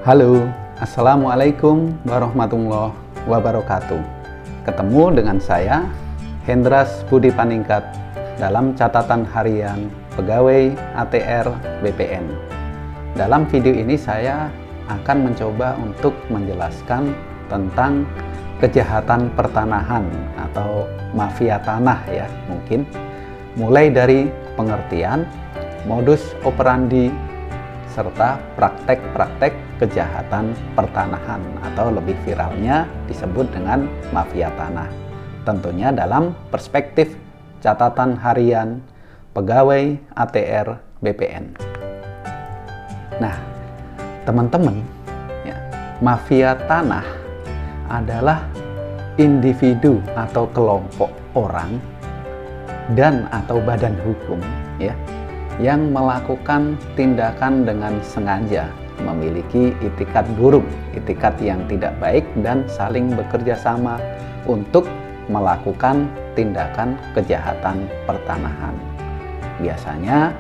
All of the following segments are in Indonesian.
Halo, Assalamualaikum warahmatullahi wabarakatuh. Ketemu dengan saya, Hendras Budi Paningkat, dalam catatan harian pegawai ATR BPN. Dalam video ini saya akan mencoba untuk menjelaskan tentang kejahatan pertanahan atau mafia tanah ya mungkin. Mulai dari pengertian, modus operandi, serta praktek-praktek kejahatan pertanahan atau lebih viralnya disebut dengan mafia tanah. Tentunya dalam perspektif catatan harian pegawai ATR BPN. Nah, teman-teman, ya, mafia tanah adalah individu atau kelompok orang dan atau badan hukum ya yang melakukan tindakan dengan sengaja, memiliki itikat buruk, itikat yang tidak baik, dan saling bekerja sama untuk melakukan tindakan kejahatan pertanahan. Biasanya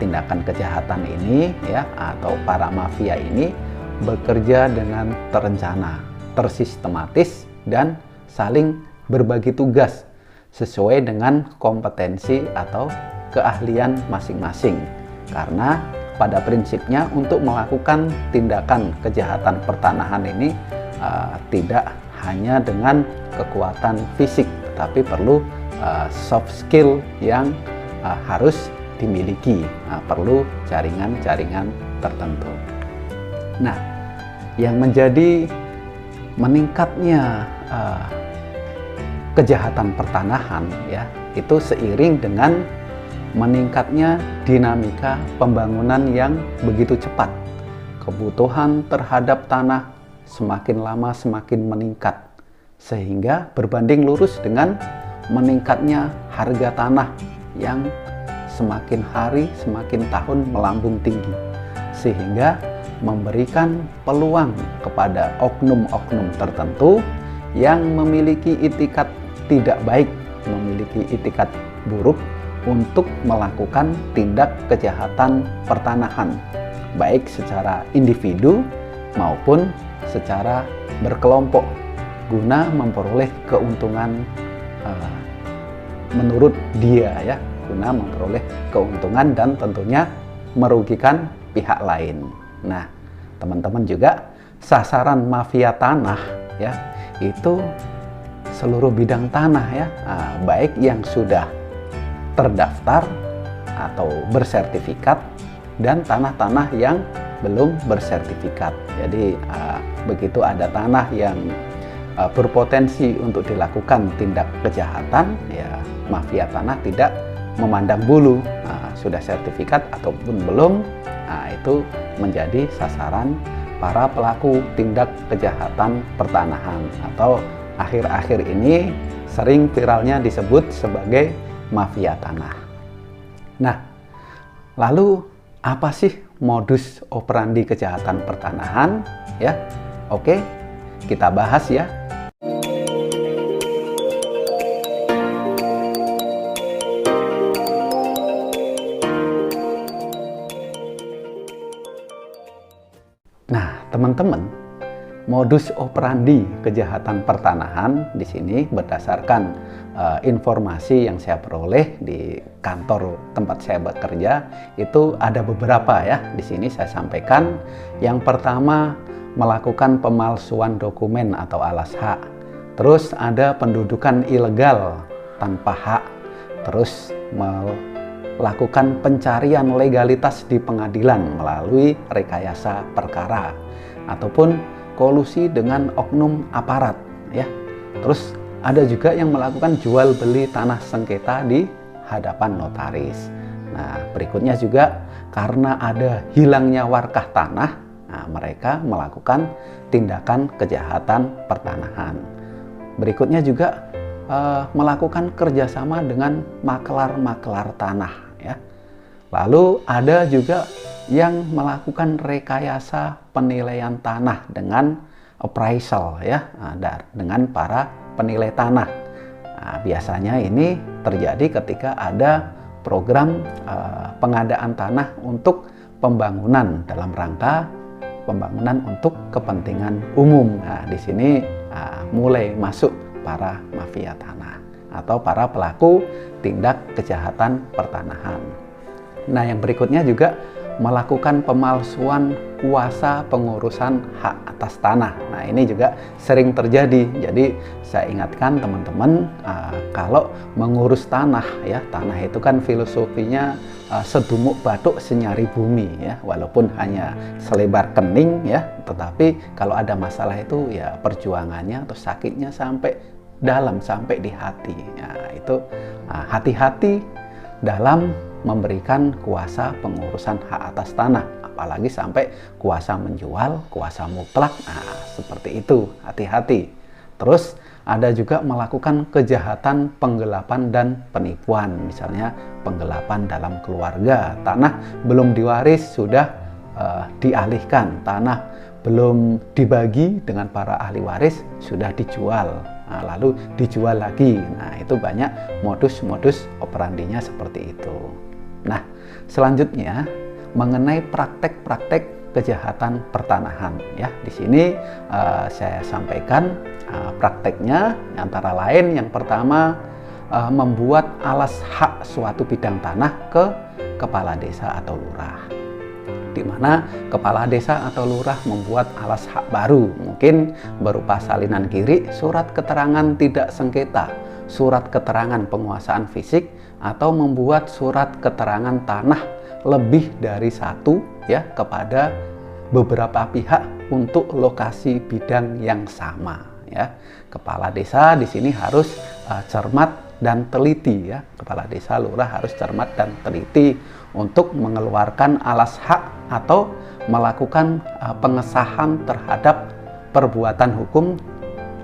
tindakan kejahatan ini ya atau para mafia ini bekerja dengan terencana, tersistematis, dan saling berbagi tugas sesuai dengan kompetensi atau keahlian masing-masing, karena pada prinsipnya untuk melakukan tindakan kejahatan pertanahan ini tidak hanya dengan kekuatan fisik, tetapi perlu soft skill yang harus dimiliki, perlu jaringan-jaringan tertentu. Nah, yang menjadi meningkatnya kejahatan pertanahan ya itu seiring dengan meningkatnya dinamika pembangunan yang begitu cepat. Kebutuhan terhadap tanah semakin lama semakin meningkat, sehingga berbanding lurus dengan meningkatnya harga tanah yang semakin hari semakin tahun melambung tinggi, sehingga memberikan peluang kepada oknum-oknum tertentu yang memiliki itikat tidak baik, memiliki itikat buruk untuk melakukan tindak kejahatan pertanahan, baik secara individu maupun secara berkelompok, guna memperoleh keuntungan menurut dia ya, guna memperoleh keuntungan dan tentunya merugikan pihak lain. Nah, teman-teman juga sasaran mafia tanah ya itu seluruh bidang tanah ya, baik yang sudah terdaftar atau bersertifikat dan tanah-tanah yang belum bersertifikat. Jadi begitu ada tanah yang berpotensi untuk dilakukan tindak kejahatan, ya mafia tanah tidak memandang bulu sudah sertifikat ataupun belum, itu menjadi sasaran para pelaku tindak kejahatan pertanahan atau akhir-akhir ini sering viralnya disebut sebagai mafia tanah. Nah, lalu apa sih modus operandi kejahatan pertanahan? Ya, oke, kita bahas ya. Nah, teman-teman, modus operandi kejahatan pertanahan di sini berdasarkan informasi yang saya peroleh di kantor tempat saya bekerja itu ada beberapa ya. Di sini saya sampaikan. Yang pertama, melakukan pemalsuan dokumen atau alas hak. Terus ada pendudukan ilegal tanpa hak. Terus melakukan pencarian legalitas di pengadilan melalui rekayasa perkara ataupun kolusi dengan oknum aparat ya. Terus ada juga yang melakukan jual beli tanah sengketa di hadapan notaris. Nah, berikutnya juga karena ada hilangnya warkah tanah, nah, mereka melakukan tindakan kejahatan pertanahan. Berikutnya juga melakukan kerjasama dengan makelar-makelar tanah ya. Lalu ada juga yang melakukan rekayasa penilaian tanah dengan appraisal ya, dengan para penilai tanah. Nah, biasanya ini terjadi ketika ada program pengadaan tanah untuk pembangunan dalam rangka pembangunan untuk kepentingan umum. Nah, di sini mulai masuk para mafia tanah atau para pelaku tindak kejahatan pertanahan. Nah, yang berikutnya juga melakukan pemalsuan kuasa pengurusan hak atas tanah. Nah, ini juga sering terjadi. Jadi saya ingatkan teman-teman, kalau mengurus tanah ya, tanah itu kan filosofinya sedumuk batuk senyari bumi ya, walaupun hanya selebar kening ya, tetapi kalau ada masalah itu ya perjuangannya atau sakitnya sampai dalam, sampai di hati. Nah, itu hati-hati dalam memberikan kuasa pengurusan hak atas tanah, apalagi sampai kuasa menjual, kuasa mutlak. Nah, seperti itu, hati-hati. Terus ada juga melakukan kejahatan penggelapan dan penipuan, misalnya penggelapan dalam keluarga, tanah belum diwaris sudah dialihkan, tanah belum dibagi dengan para ahli waris sudah dijual, lalu dijual lagi. Nah, itu banyak modus-modus operandinya seperti itu. Nah, selanjutnya mengenai praktek-praktek kejahatan pertanahan ya. Di sini saya sampaikan prakteknya antara lain yang pertama membuat alas hak suatu bidang tanah ke kepala desa atau lurah. Di mana kepala desa atau lurah membuat alas hak baru, mungkin berupa salinan kiri, surat keterangan tidak sengketa, surat keterangan penguasaan fisik, atau membuat surat keterangan tanah lebih dari satu ya kepada beberapa pihak untuk lokasi bidang yang sama ya. Kepala desa di sini harus cermat dan teliti ya. Kepala desa lurah harus cermat dan teliti untuk mengeluarkan alas hak atau melakukan pengesahan terhadap perbuatan hukum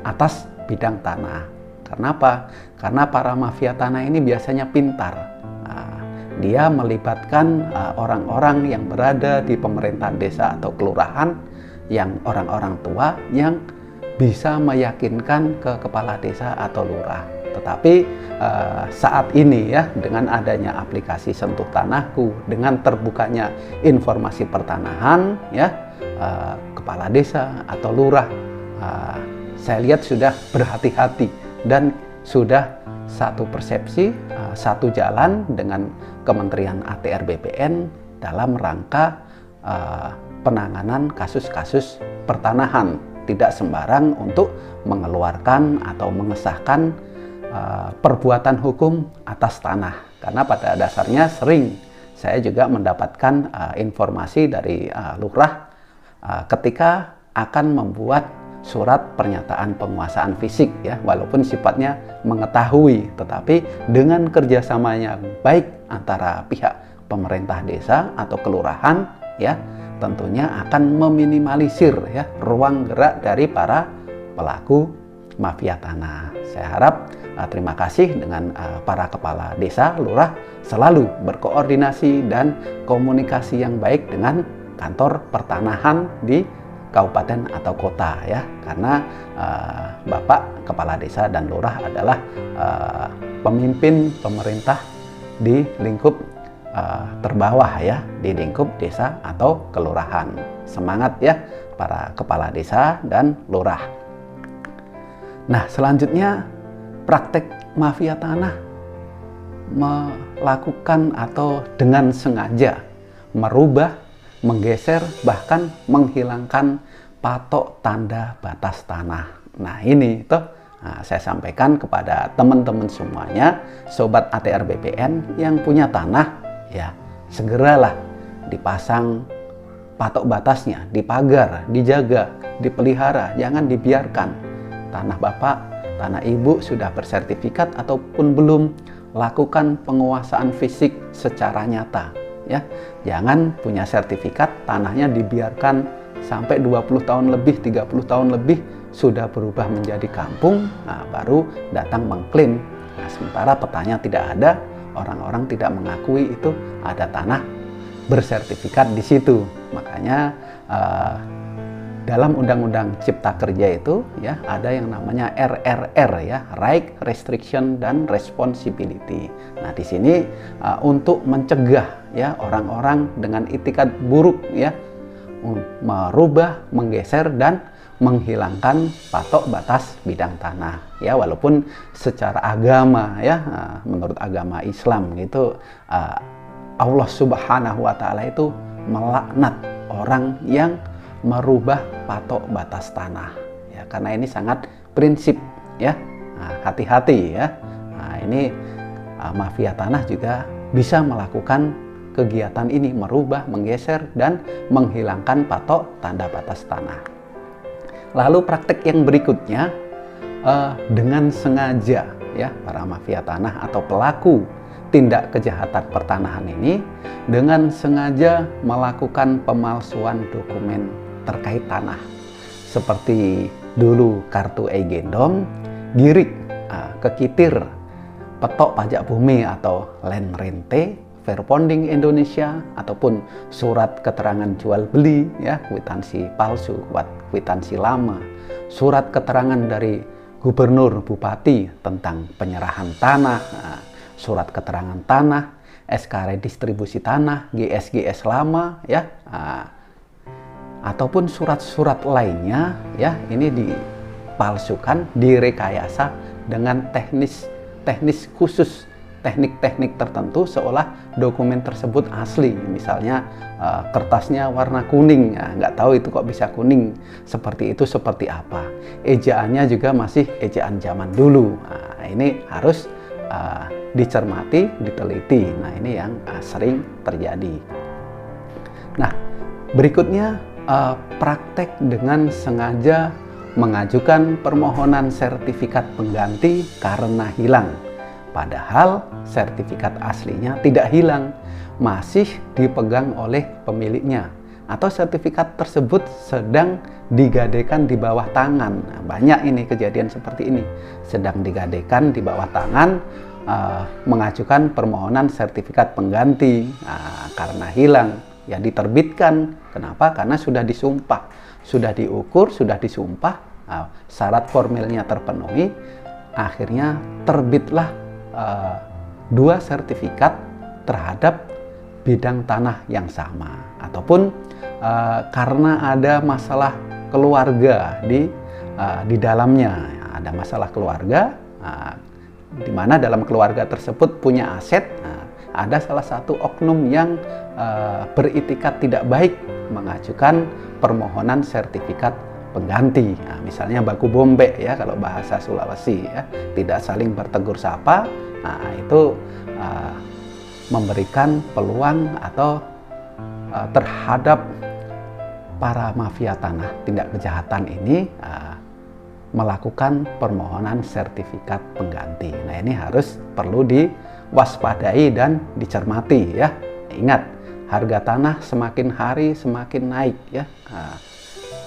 atas bidang tanah. Karena apa? Karena para mafia tanah ini biasanya pintar. Dia melibatkan orang-orang yang berada di pemerintahan desa atau kelurahan, yang orang-orang tua yang bisa meyakinkan ke kepala desa atau lurah. Tetapi saat ini ya, dengan adanya aplikasi Sentuh Tanahku, dengan terbukanya informasi pertanahan ya, kepala desa atau lurah saya lihat sudah berhati-hati dan sudah satu persepsi, satu jalan dengan Kementerian ATR BPN dalam rangka penanganan kasus-kasus pertanahan. Tidak sembarang untuk mengeluarkan atau mengesahkan perbuatan hukum atas tanah. Karena pada dasarnya sering saya juga mendapatkan informasi dari lurah ketika akan membuat surat pernyataan penguasaan fisik ya, walaupun sifatnya mengetahui, tetapi dengan kerjasamanya baik antara pihak pemerintah desa atau kelurahan ya, tentunya akan meminimalisir ya ruang gerak dari para pelaku mafia tanah. Saya harap terima kasih dengan para kepala desa, lurah selalu berkoordinasi dan komunikasi yang baik dengan kantor pertanahan di kabupaten atau kota ya, karena Bapak Kepala Desa dan Lurah adalah pemimpin pemerintah di lingkup terbawah ya, di lingkup desa atau kelurahan. Semangat ya para kepala desa dan lurah. Nah, selanjutnya praktek mafia tanah melakukan atau dengan sengaja merubah, menggeser, bahkan menghilangkan patok tanda batas tanah. Nah, ini tuh saya sampaikan kepada teman-teman semuanya, sobat ATR BPN yang punya tanah, ya segeralah dipasang patok batasnya, dipagar, dijaga, dipelihara, jangan dibiarkan. Tanah Bapak, tanah Ibu sudah bersertifikat ataupun belum, lakukan penguasaan fisik secara nyata. Ya, jangan punya sertifikat, tanahnya dibiarkan sampai 20 tahun lebih, 30 tahun lebih, sudah berubah menjadi kampung, nah, baru datang mengklaim. Nah, sementara petanya tidak ada, orang-orang tidak mengakui itu ada tanah bersertifikat di situ. Makanya dalam Undang-Undang Cipta Kerja itu ya ada yang namanya RRR ya, Right, Restriction dan Responsibility. Nah, di sini untuk mencegah ya orang-orang dengan itikat buruk ya merubah, menggeser, dan menghilangkan patok batas bidang tanah. Ya, walaupun secara agama, ya, menurut agama Islam itu Allah Subhanahu wa Ta'ala itu melaknat orang yang merubah patok batas tanah. Ya, karena ini sangat prinsip, ya. Hati-hati, ya. Ini mafia tanah juga bisa melakukan kegiatan ini, merubah, menggeser, dan menghilangkan patok tanda batas tanah. Lalu praktek yang berikutnya, dengan sengaja, ya, para mafia tanah atau pelaku tindak kejahatan pertanahan ini dengan sengaja melakukan pemalsuan dokumen terkait tanah, seperti dulu kartu e-gendong, girik, kekitir, petok pajak bumi atau land rente, Verponding Indonesia, ataupun surat keterangan jual beli, ya, kwitansi palsu, kwitansi lama, surat keterangan dari gubernur bupati tentang penyerahan tanah, surat keterangan tanah, SK redistribusi tanah, GS lama, ya, ataupun surat-surat lainnya, ya, ini dipalsukan, direkayasa dengan teknis khusus, teknik-teknik tertentu seolah dokumen tersebut asli. Misalnya kertasnya warna kuning, nggak tahu itu kok bisa kuning, seperti itu seperti apa. Ejaannya juga masih ejaan zaman dulu. Nah, ini harus dicermati, diteliti. Nah, ini yang sering terjadi. Nah, berikutnya praktek dengan sengaja mengajukan permohonan sertifikat pengganti karena hilang. Padahal sertifikat aslinya tidak hilang, masih dipegang oleh pemiliknya, atau sertifikat tersebut sedang digadaikan di bawah tangan. Nah, banyak ini kejadian seperti ini, sedang digadaikan di bawah tangan, mengajukan permohonan sertifikat pengganti karena hilang, ya diterbitkan. Kenapa? Karena sudah disumpah, sudah diukur, sudah disumpah, syarat formilnya terpenuhi, akhirnya terbitlah dua sertifikat terhadap bidang tanah yang sama, ataupun karena ada masalah keluarga di dalamnya, ada masalah keluarga, di mana dalam keluarga tersebut punya aset. Ada salah satu oknum yang beritikat tidak baik mengajukan permohonan sertifikat pengganti. Nah, misalnya baku bombe, ya, kalau bahasa Sulawesi, ya, tidak saling bertegur sapa. Nah, itu memberikan peluang atau terhadap para mafia tanah tindak kejahatan ini melakukan permohonan sertifikat pengganti. Nah, ini harus perlu diwaspadai dan dicermati, ya. Ingat, harga tanah semakin hari semakin naik, ya.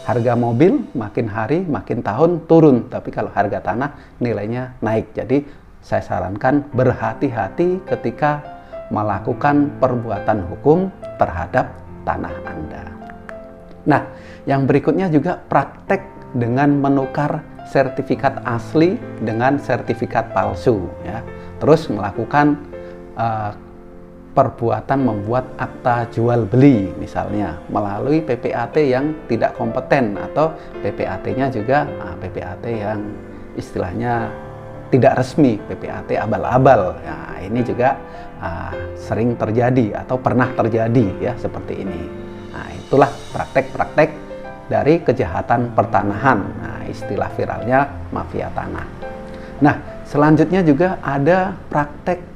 Harga mobil makin hari makin tahun turun, tapi kalau harga tanah nilainya naik. Jadi saya sarankan berhati-hati ketika melakukan perbuatan hukum terhadap tanah Anda. Nah, yang berikutnya juga praktek dengan menukar sertifikat asli dengan sertifikat palsu, ya. Terus melakukan perbuatan membuat akta jual beli, misalnya melalui PPAT yang tidak kompeten, atau PPAT-nya juga PPAT yang istilahnya tidak resmi, PPAT abal-abal. Nah, ini juga sering terjadi atau pernah terjadi, ya, seperti ini. Nah, itulah praktek-praktek dari kejahatan pertanahan. Nah, istilah viralnya mafia tanah. Nah, selanjutnya juga ada praktek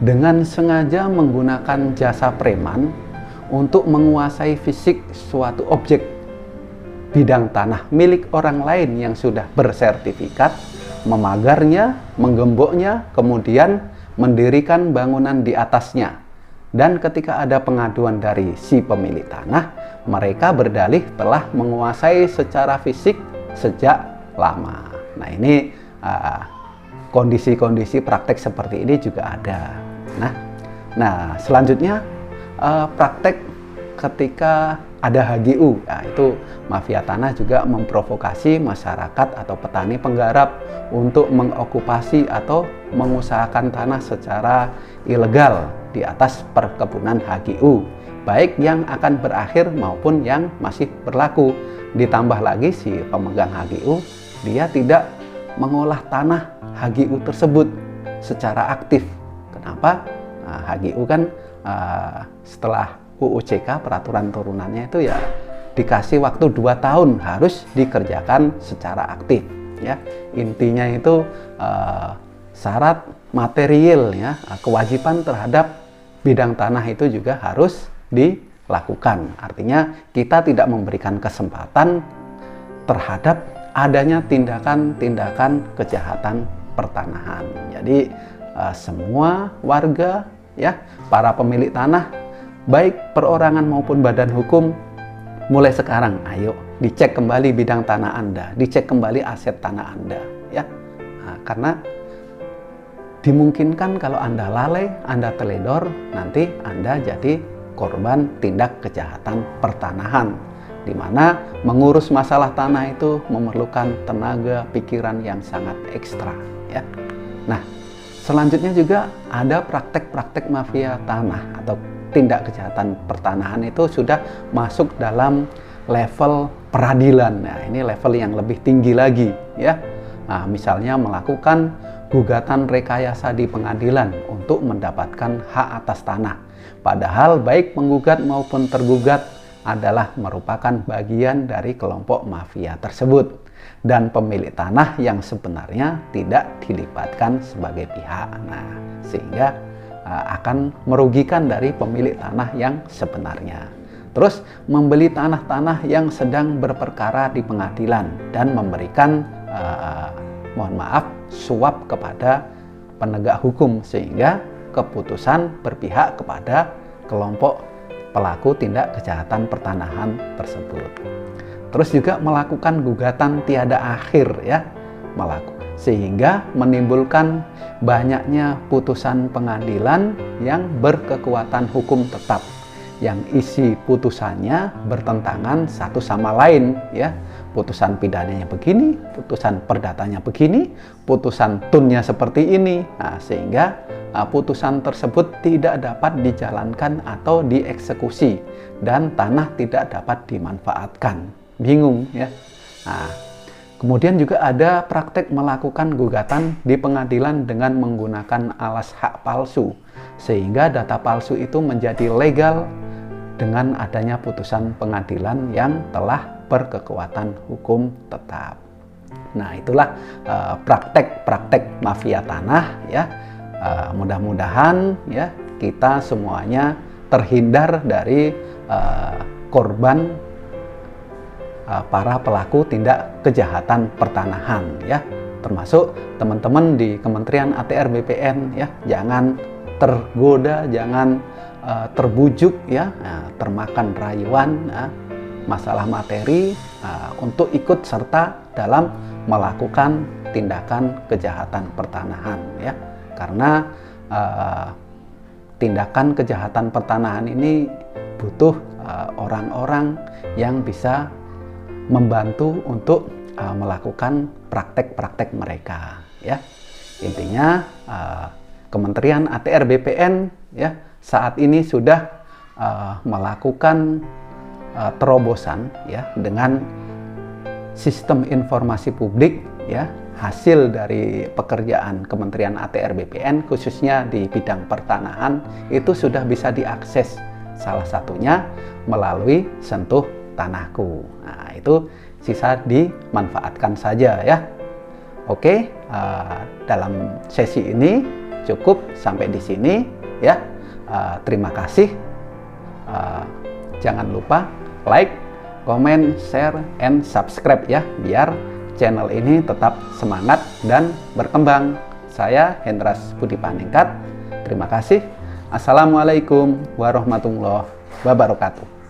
dengan sengaja menggunakan jasa preman untuk menguasai fisik suatu objek bidang tanah milik orang lain yang sudah bersertifikat, memagarnya, menggemboknya, kemudian mendirikan bangunan di atasnya. Dan ketika ada pengaduan dari si pemilik tanah, mereka berdalih telah menguasai secara fisik sejak lama. Nah, ini kondisi-kondisi praktek seperti ini juga ada. Nah, selanjutnya praktek ketika ada HGU, nah, itu mafia tanah juga memprovokasi masyarakat atau petani penggarap untuk mengokupasi atau mengusahakan tanah secara ilegal di atas perkebunan HGU. baik yang akan berakhir maupun yang masih berlaku. Ditambah lagi si pemegang HGU, dia tidak mengolah tanah HGU tersebut secara aktif. Kenapa? Nah, HGU kan setelah UUCK peraturan turunannya itu ya dikasih waktu 2 tahun harus dikerjakan secara aktif. Ya, intinya itu syarat material ya, kewajiban terhadap bidang tanah itu juga harus dilakukan. Artinya kita tidak memberikan kesempatan terhadap adanya tindakan-tindakan kejahatan pertanahan. Jadi semua warga ya, para pemilik tanah baik perorangan maupun badan hukum, mulai sekarang ayo dicek kembali bidang tanah Anda, dicek kembali aset tanah Anda ya. Nah, karena dimungkinkan kalau Anda lalai, Anda teledor, nanti Anda jadi korban tindak kejahatan pertanahan, di mana mengurus masalah tanah itu memerlukan tenaga pikiran yang sangat ekstra ya. Nah, selanjutnya juga ada praktek-praktek mafia tanah atau tindak kejahatan pertanahan itu sudah masuk dalam level peradilan. Nah, ini level yang lebih tinggi lagi ya. Nah, misalnya melakukan gugatan rekayasa di pengadilan untuk mendapatkan hak atas tanah. Padahal baik penggugat maupun tergugat adalah merupakan bagian dari kelompok mafia tersebut. Dan pemilik tanah yang sebenarnya tidak dilibatkan sebagai pihak. Nah, sehingga akan merugikan dari pemilik tanah yang sebenarnya. Terus membeli tanah-tanah yang sedang berperkara di pengadilan dan memberikan mohon maaf, suap kepada penegak hukum sehingga keputusan berpihak kepada kelompok pelaku tindak kejahatan pertanahan tersebut. Terus juga melakukan gugatan tiada akhir ya, sehingga menimbulkan banyaknya putusan pengadilan yang berkekuatan hukum tetap, yang isi putusannya bertentangan satu sama lain ya. Putusan pidananya begini, putusan perdatanya begini, putusan tunnya seperti ini. Nah, sehingga putusan tersebut tidak dapat dijalankan atau dieksekusi dan tanah tidak dapat dimanfaatkan. Bingung ya. Nah, kemudian juga ada praktek melakukan gugatan di pengadilan dengan menggunakan alas hak palsu, sehingga data palsu itu menjadi legal dengan adanya putusan pengadilan yang telah berkekuatan hukum tetap. Nah, itulah praktek-praktek mafia tanah ya. Mudah-mudahan ya kita semuanya terhindar dari korban para pelaku tindak kejahatan pertanahan ya. Termasuk teman-teman di Kementerian ATR BPN ya, jangan tergoda, jangan terbujuk ya, termakan rayuan masalah materi untuk ikut serta dalam melakukan tindakan kejahatan pertanahan ya. Karena tindakan kejahatan pertanahan ini butuh orang-orang yang bisa membantu untuk melakukan praktek-praktek mereka ya. Intinya Kementerian ATR BPN ya saat ini sudah melakukan terobosan ya dengan sistem informasi publik ya, hasil dari pekerjaan Kementerian ATR BPN khususnya di bidang pertanahan itu sudah bisa diakses, salah satunya melalui Sentuh Tanahku. Nah, itu sisa dimanfaatkan saja ya. Oke, dalam sesi ini cukup sampai di sini ya. Terima kasih. Jangan lupa like, comment, share, and subscribe ya, biar channel ini tetap semangat dan berkembang. Saya Hendras Budi Paningkat. Terima kasih. Assalamualaikum warahmatullahi wabarakatuh.